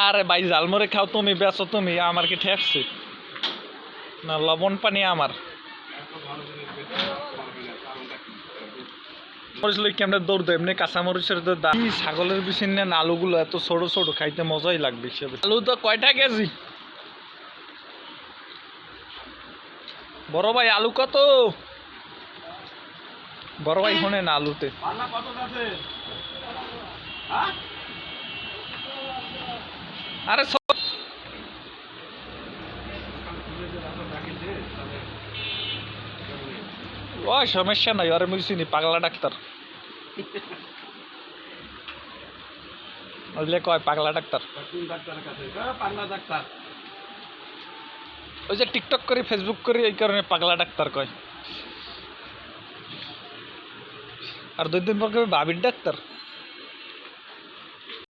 আরে ভাই ঝালমুড়ি খাও তুমি, বেচো তুমি, আমার কি ঠেকছে না? লবণ পানি আমার মরিচ লই কেমনে দৌড় দেয় এমনি কাঁচামরিচের তো দাম। ছাগলের বিচিন নেন আলুগুলো এত ছোট ছোট, খাইতে মজাই লাগবে হিসেবে। আলু তো কয়টা কেজি? বড় ভাই আলু কত? বড় ভাই শোনে না আলুতে আরে ও সমস্যা নাই, আরে মুছিনি পাগলা ডাক্তার বুঝলে কয় পাগলা ডাক্তার। ওই যে টিকটক করি ফেসবুক করি এই কারণে পাগলা ডাক্তার কয়। আর 2 দিন পর কবে বাবির ডাক্তার।